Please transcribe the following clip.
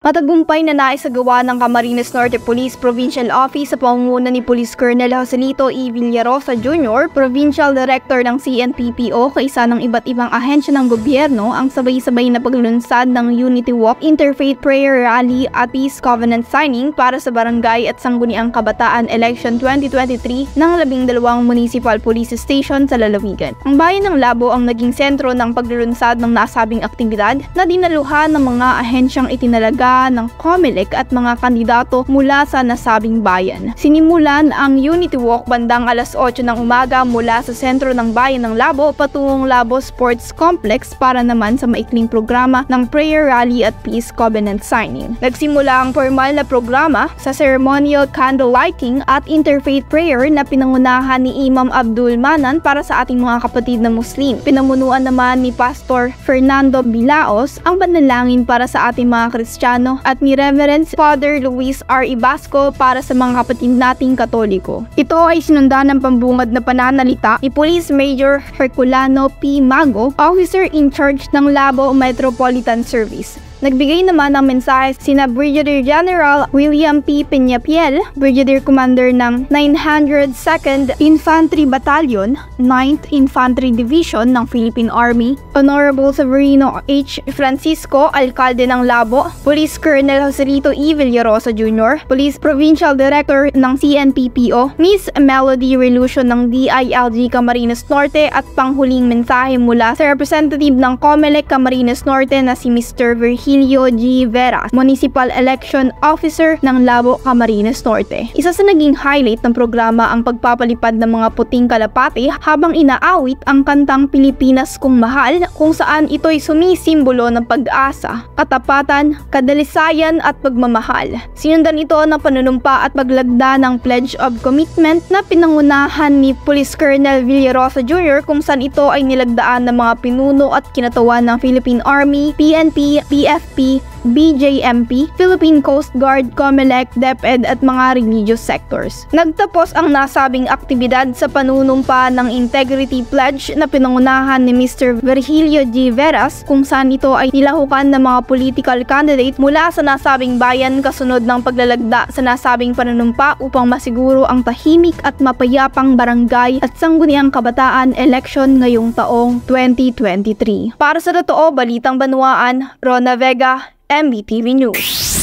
Matagumpay na naisagawa ng Camarines Norte Police Provincial Office sa pangunguna ni Police Colonel Joselito E. Villarosa Jr., Provincial Director ng CNPPO, kaisa ng iba't ibang ahensya ng gobyerno ang sabay-sabay na paglunsad ng Unity Walk, Interfaith Prayer Rally at Peace Covenant Signing para sa Barangay at Sangguniang Kabataan Election 2023 ng 12 Municipal Police Station sa lalawigan. Ang bayan ng Labo ang naging sentro ng paglunsad ng nasabing aktibidad na dinaluhan ng mga ahensyang itinalaga ng COMELEC at mga kandidato mula sa nasabing bayan. Sinimulan ang Unity Walk bandang alas 8 ng umaga mula sa sentro ng bayan ng Labo patungong Labo Sports Complex para naman sa maikling programa ng Prayer Rally at Peace Covenant Signing. Nagsimula ang formal na programa sa ceremonial candle lighting at interfaith prayer na pinangunahan ni Imam Abdul Manan para sa ating mga kapatid na Muslim. Pinamunuan naman ni Pastor Fernando Bilaos ang panalangin para sa ating mga Kristiyano at ni Reverend Father Luis R. Ibasco para sa mga kapatid nating Katoliko. Ito ay sinundan ng pambungad na pananalita ni Police Major Herculano P. Mago, Officer in Charge ng Labo Metropolitan Service. Nagbigay naman ng mensahe sina Brigadier General William P. Peñapiel, Brigadier Commander ng 902nd Infantry Battalion, 9th Infantry Division ng Philippine Army, Honorable Severino H. Francisco, Alkalde ng Labo, Police Colonel Joselito E. Villarosa Jr., Police Provincial Director ng CNPPO, Miss Melody Relucion ng DILG Camarines Norte at panghuling mensahe mula sa representative ng COMELEC Camarines Norte na si Mr. Virgilio G. Veras, Municipal Election Officer ng Labo, Camarines Norte. Isa sa naging highlight ng programa ang pagpapalipad ng mga puting kalapate habang inaawit ang kantang Pilipinas Kung Mahal, kung saan ito'y sumisimbolo ng pag-asa, katapatan, kadalisayan at pagmamahal. Sinundan ito ng panunumpa at paglagda ng Pledge of Commitment na pinangunahan ni Police Colonel Villarosa Jr. kung saan ito ay nilagdaan ng mga pinuno at kinatawan ng Philippine Army, PNP, PFP, BJMP, Philippine Coast Guard, COMELEC, DepEd at mga religious sectors. Nagtapos ang nasabing aktibidad sa panunumpa ng Integrity Pledge na pinangunahan ni Mr. Virgilio G. Veras kung saan ito ay nilahukan ng mga political candidate mula sa nasabing bayan kasunod ng paglalagda sa nasabing panunumpa upang masiguro ang tahimik at mapayapang barangay at sangguniang kabataan election ngayong taong 2023. Para sa Totoo Balitang Banwaan, Rona Vega, MBTV News.